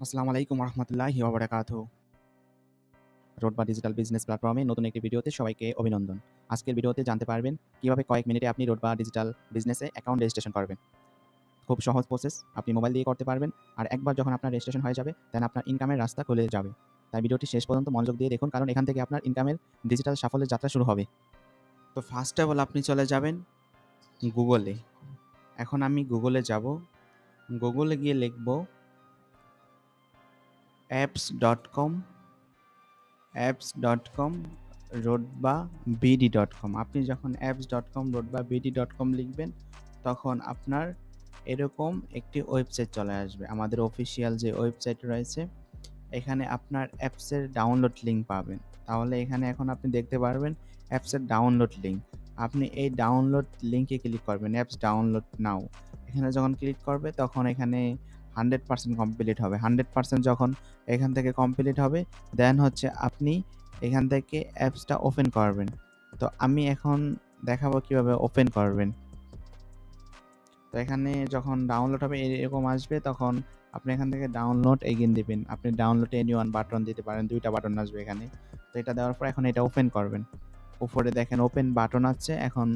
আসসালামু আলাইকুম রহমতুল্লাহি ওয়া বারাকাতুহু। রোডবা ডিজিটাল বিজনেস প্ল্যাটফর্মে নতুন একটি ভিডিওতে সবাইকে অভিনন্দন। আজকের ভিডিওতে জানতে পারবেন কিভাবে কয়েক মিনিটে আপনি রোডবা ডিজিটাল বিজনেসে অ্যাকাউন্ট রেজিস্ট্রেশন করবেন। খুব সহজ প্রসেস, আপনি মোবাইল দিয়ে করতে পারবেন। আর একবার যখন আপনার রেজিস্ট্রেশন হয়ে যাবে, দেন আপনার ইনকামের রাস্তা খুলে যাবে। তাই ভিডিওটি শেষ পর্যন্ত মনোযোগ দিয়ে দেখুন, কারণ এখান থেকে আপনার ইনকামের ডিজিটাল সাফল্যের যাত্রা শুরু হবে। তো ফার্স্ট অফ অল আপনি চলে যাবেন গুগলে। এখন আমি গুগলে যাব। গুগলে গিয়ে লিখব apps.com apps.com রোডবা বিডি.com। আপনি যখন apps.com রোডবা বিডি.com লিখবেন, তখন আপনার এরকম একটি ওয়েবসাইট চলে আসবে। আমাদের অফিসিয়াল যে ওয়েবসাইট রয়েছে, এখানে আপনার অ্যাপসের ডাউনলোড লিঙ্ক পাবেন। তাহলে এখানে এখন আপনি দেখতে পারবেন অ্যাপসের ডাউনলোড লিঙ্ক। আপনি এই ডাউনলোড লিঙ্কে ক্লিক করবেন, অ্যাপস ডাউনলোড নাও। এখানে যখন ক্লিক করবে, তখন এখানে 100% কমপ্লিট হবে। 100% যখন এখান থেকে কমপ্লিট হবে, দেন হচ্ছে আপনি এখান থেকে অ্যাপসটা ওপেন করবেন। তো আমি এখন দেখাবো কিভাবে ওপেন করবেন। তো এখানে যখন ডাউনলোড হবে এরকম আসবে, তখন আপনি এখান থেকে ডাউনলোড এগেইন দিবেন। আপনি ডাউনলোড এনি ওয়ান বাটন দিতে পারেন, 2টা বাটন আসবে এখানে। তো এটা দেওয়ার পর এখন এটা ওপেন করবেন। উপরে দেখেন ওপেন বাটন আছে, এখন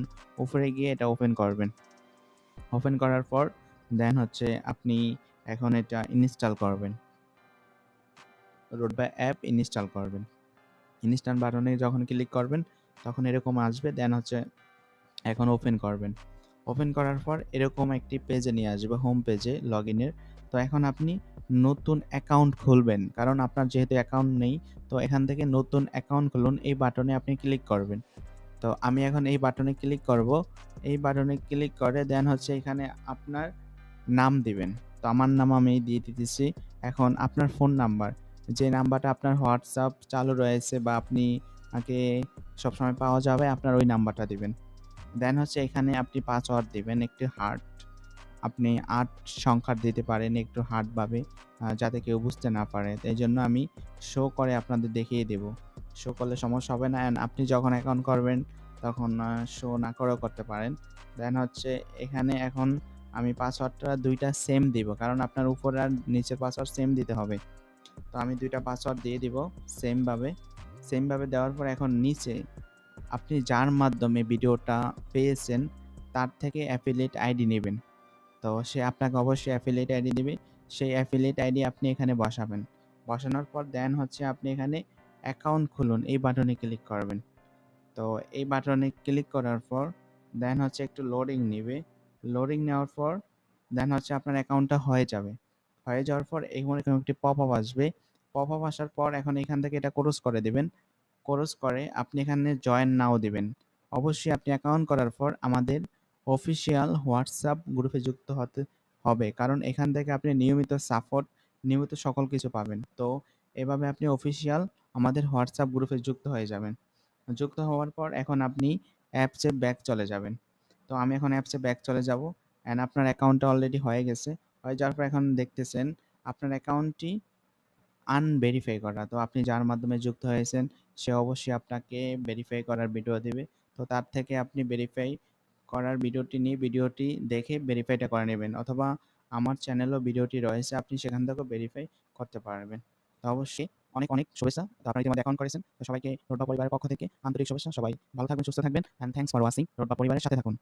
উপরে গিয়ে এটা ওপেন করবেন। ওপেন করার পর দেন হচ্ছে আপনি এখন এটা ইনস্টল করবেন। রোডবা অ্যাপ ইনস্টল করবেন। ইনস্টল বাটনে যখন ক্লিক করবেন, তখন এরকম আসবে। দেন হচ্ছে এখন ওপেন করবেন। ওপেন করার পর এরকম একটি পেজে নিয়ে আসবে, হোম পেজে লগইনের। তো এখন আপনি নতুন অ্যাকাউন্ট খুলবেন, কারণ আপনার যেহেতু অ্যাকাউন্ট নেই। তো এখান থেকে নতুন অ্যাকাউন্ট খুলুন, এই বাটনে আপনি ক্লিক করবেন। তো আমি এখন এই বাটনে ক্লিক করব। এই বাটনে ক্লিক করে দেন হচ্ছে এখানে আপনার নাম দিবেন। তো আমার নাম আমি দিয়ে দিতেছি। এখন আপনার ফোন নাম্বার, যে নাম্বারটা আপনার হোয়াটসঅ্যাপ চালু রয়েছে বা আপনি আগে সবসময় পাওয়া যাবে, আপনার ওই নাম্বারটা দিবেন। দেন হচ্ছে এখানে আপনি পাসওয়ার্ড দিবেন, একটি হার্ট। আপনি ৮ সংখ্যার দিতে পারেন, একটু হার্ডভাবে, যাতে কেউ বুঝতে না পারে। তো এইজন্য আমি শো করে আপনাদের দেখিয়ে দেব। শো করলে সমস্যা হবে না। অ্যান্ড আপনি যখন অ্যাকাউন্ট করবেন, তখন শো না করেও করতে পারেন। দেন হচ্ছে এখানে এখন আমি পাসওয়ার্ডটা ২টা সেম দিব, কারণ আপনার উপর আর নিচের পাসওয়ার্ড সেম দিতে হবে। তো আমি ২টা পাসওয়ার্ড দিয়ে দিব সেমভাবে দেওয়ার পর এখন নিচে আপনি যার মাধ্যমে ভিডিওটা পেয়েছেন, তার থেকে অ্যাফিলিয়েট আইডি নেবেন। তো সে আপনাকে অবশ্যই অ্যাফিলিয়েট আইডি দিবে। সেই অ্যাফিলিয়েট আইডি আপনি এখানে বসাবেন। বসানোর পর দেন হচ্ছে আপনি এখানে অ্যাকাউন্ট খুলুন, এই বাটনে ক্লিক করবেন। তো এই বাটনে ক্লিক করার পর দেন হচ্ছে একটু লোডিং নিবে। লোডিং নেওয়ার পর দেন হচ্ছে আপনার অ্যাকাউন্টটা হয়ে যাবে। হয়ে যাওয়ার পর এরকম একটি পপআপ আসবে। পপআপ আসার পর এখন এখান থেকে এটা ক্লোজ করে দিবেন। ক্লোজ করে আপনি এখানে জয়েন নাও দিবেন। অবশ্যই আপনি অ্যাকাউন্ট করার পর আমাদের অফিসিয়াল হোয়াটসঅ্যাপ গ্রুপে যুক্ত হতে হবে, কারণ এখান থেকে আপনি নিয়মিত সাপোর্ট, নিয়মিত সকল কিছু পাবেন। তো এভাবে আপনি অফিসিয়াল আমাদের হোয়াটসঅ্যাপ গ্রুপে যুক্ত হয়ে যাবেন। যুক্ত হওয়ার পর এখন আপনি অ্যাপসে ব্যাক চলে যাবেন। তো আমি এখন অ্যাপসে ব্যাক চলে যাব। অ্যান্ড আপনার অ্যাকাউন্টটা অলরেডি হয়ে গেছে। হয়ে যাওয়ার পর এখন দেখতেছেন আপনার অ্যাকাউন্টটি আনভেরিফাই করা। তো আপনি যার মাধ্যমে যুক্ত হয়েছেন, সে অবশ্যই আপনাকে ভেরিফাই করার ভিডিও দিবে। তো তার থেকে আপনি ভেরিফাই করার ভিডিওটি নিয়ে ভিডিওটি দেখে ভেরিফাইটা করে নেবেন, অথবা আমার চ্যানেলেও ভিডিওটি রয়েছে, আপনি সেখান থেকেও ভেরিফাই করতে পারবেন। তো অবশ্যই অনেক শুভেচ্ছা। তো আপনারা ইতিমধ্যে অ্যাকাউন্ট করেছেন। তো সবাইকে রোডবা পরিবারের পক্ষ থেকে আন্তরিক শুভেচ্ছা। সবাই ভালো থাকবেন, সুস্থ থাকবেন। And thanks for watching. রোডবা পরিবারের সাথে থাকুন।